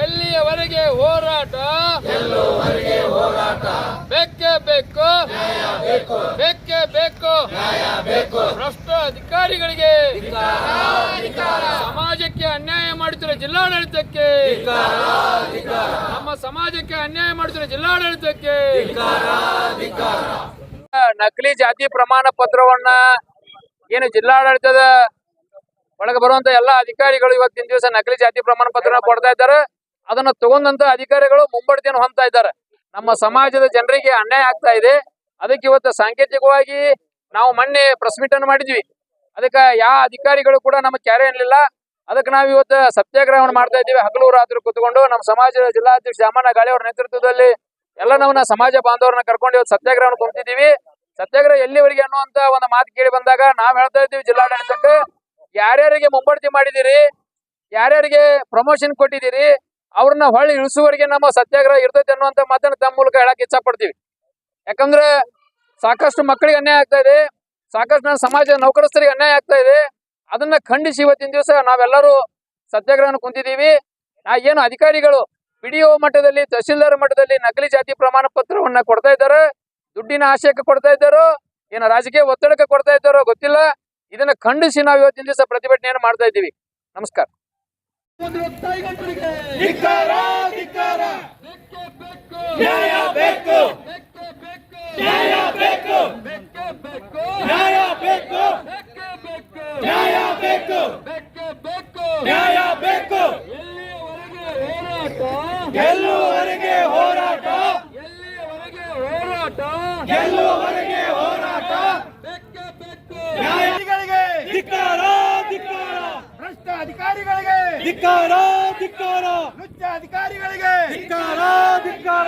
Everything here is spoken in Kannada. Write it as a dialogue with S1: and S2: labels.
S1: ಎಲ್ಲಿಯವರೆಗೆ ಹೋರಾಟ ಬೇಕೇ ಬೇಕು, ಬೇಕೇ ಬೇಕು. ಭ್ರಷ್ಟ ಅಧಿಕಾರಿಗಳಿಗೆ, ಸಮಾಜಕ್ಕೆ ಅನ್ಯಾಯ ಮಾಡುತ್ತಿರುವ ಜಿಲ್ಲಾಡಳಿತಕ್ಕೆ, ನಮ್ಮ ಸಮಾಜಕ್ಕೆ ಅನ್ಯಾಯ ಮಾಡುತ್ತಿರುವ ಜಿಲ್ಲಾಡಳಿತಕ್ಕೆ ನಕಲಿ ಜಾತಿ ಪ್ರಮಾಣ ಪತ್ರವನ್ನ ಏನು ಜಿಲ್ಲಾಡಳಿತದ ಒಳಗೆ ಬರುವಂತ ಎಲ್ಲಾ ಅಧಿಕಾರಿಗಳು ಇವತ್ತಿನ ದಿವಸ ನಕಲಿ ಜಾತಿ ಪ್ರಮಾಣ ಪತ್ರ ಕೊಡ್ತಾ ಇದ್ದಾರೆ. ಅದನ್ನ ತಗೊಂಡಂತ ಅಧಿಕಾರಿಗಳು ಮುಂಬಡ್ತಿಯನ್ನು ಹೊಂದ್ತಾ ಇದ್ದಾರೆ. ನಮ್ಮ ಸಮಾಜದ ಜನರಿಗೆ ಅನ್ಯಾಯ ಆಗ್ತಾ ಇದೆ. ಅದಕ್ಕೆ ಇವತ್ತು ಸಾಂಕೇತಿಕವಾಗಿ ನಾವು ಮೊನ್ನೆ ಪ್ರೆಸ್ ಮೀಟ್ ಅನ್ನು ಮಾಡಿದ್ವಿ. ಅದಕ್ಕೆ ಯಾವ ಅಧಿಕಾರಿಗಳು ಕೂಡ ನಮ್ಮ ಕ್ಯಾರೆ ಅನ್ನಲಿಲ್ಲ. ಅದಕ್ಕೆ ನಾವು ಇವತ್ತು ಸತ್ಯಾಗ್ರಹವನ್ನು ಮಾಡ್ತಾ ಇದ್ದೀವಿ. ಹಗಲು ರಾತ್ರಿ ಕೂತ್ಕೊಂಡು ನಮ್ಮ ಸಮಾಜದ ಜಿಲ್ಲಾಧ್ಯಕ್ಷ ಶಾಮಣ್ಣ ಗಾಳಿ ಅವರ ನೇತೃತ್ವದಲ್ಲಿ ಎಲ್ಲ ನಮ್ಮ ಸಮಾಜ ಬಾಂಧವರನ್ನ ಕರ್ಕೊಂಡು ಇವತ್ತು ಸತ್ಯಾಗ್ರಹವನ್ನು ಕುಂತಿದ್ದೀವಿ. ಸತ್ಯಾಗ್ರಹ ಎಲ್ಲಿವರೆಗೆ ಅನ್ನುವಂತ ಒಂದು ಮಾತು ಕೇಳಿ ಬಂದಾಗ ನಾವ್ ಹೇಳ್ತಾ ಇದ್ದೀವಿ ಜಿಲ್ಲಾಡಳಿತಕ್ಕೆ, ಯಾರ್ಯಾರಿಗೆ ಮುಂಬಡ್ತಿ ಮಾಡಿದಿರಿ, ಯಾರ್ಯಾರಿಗೆ ಪ್ರಮೋಷನ್ ಕೊಟ್ಟಿದ್ದೀರಿ, ಅವ್ರನ್ನ ಹೊಳ್ಳಿ ಇಳಿಸುವವರೆಗೆ ನಮ್ಮ ಸತ್ಯಾಗ್ರಹ ಇರ್ತೈತೆ ಅನ್ನುವಂತ ಮಾತನ್ನ ತಮ್ಮ ಮೂಲಕ ಹೇಳಕ್ ಇಚ್ಛಾ ಪಡ್ತೀವಿ. ಯಾಕಂದ್ರೆ ಸಾಕಷ್ಟು ಮಕ್ಕಳಿಗೆ ಅನ್ಯಾಯ ಆಗ್ತಾ ಇದೆ, ಸಾಕಷ್ಟು ನಮ್ಮ ಸಮಾಜದ ನೌಕರಸ್ಥರಿಗೆ ಅನ್ಯಾಯ ಆಗ್ತಾ ಇದೆ. ಅದನ್ನ ಖಂಡಿಸಿ ಇವತ್ತಿನ ದಿವಸ ನಾವೆಲ್ಲರೂ ಸತ್ಯಾಗ್ರಹನ ಕುಂತಿದ್ದೀವಿ. ಏನು ಅಧಿಕಾರಿಗಳು PDO ಮಟ್ಟದಲ್ಲಿ, ತಹಶೀಲ್ದಾರ್ ಮಟ್ಟದಲ್ಲಿ ನಕಲಿ ಜಾತಿ ಪ್ರಮಾಣ ಪತ್ರವನ್ನ ಕೊಡ್ತಾ ಇದ್ದಾರೆ, ದುಡ್ಡಿನ ಆಶಯಕ್ಕೆ ಕೊಡ್ತಾ ಇದ್ದಾರೋ, ಏನು ರಾಜಕೀಯ ಒತ್ತಡಕ್ಕೆ ಕೊಡ್ತಾ ಇದ್ದಾರೋ ಗೊತ್ತಿಲ್ಲ. ಇದನ್ನ ಖಂಡಿಸಿ ನಾವು ಇವತ್ತಿನ ದಿವಸ ಪ್ರತಿಭಟನೆಯನ್ನು ಮಾಡ್ತಾ ಇದ್ದೀವಿ. ನಮಸ್ಕಾರ.
S2: ಗೆಲ್ಲುವವರೆಗೆ ಹೋರಾಟ, ಗೆಲ್ಲುವವರೆಗೆ ಹೋರಾಟ. ನ್ಯಾಯಾಧಿಕಾರಿಗಳಿಗೆ ಧಿಕ್ಕಾರ, ಧಿಕ್ಕಾರ. ಭ್ರಷ್ಟ ಅಧಿಕಾರಿಗಳಿಗೆ ಧಿಕ್ಕಾರ, ಧಿಕ್ಕಾರ. ನುಚ್ಚ ಅಧಿಕಾರಿಗಳಿಗೆ ಧಿಕ್ಕಾರ, ಧಿಕ್ಕಾರ.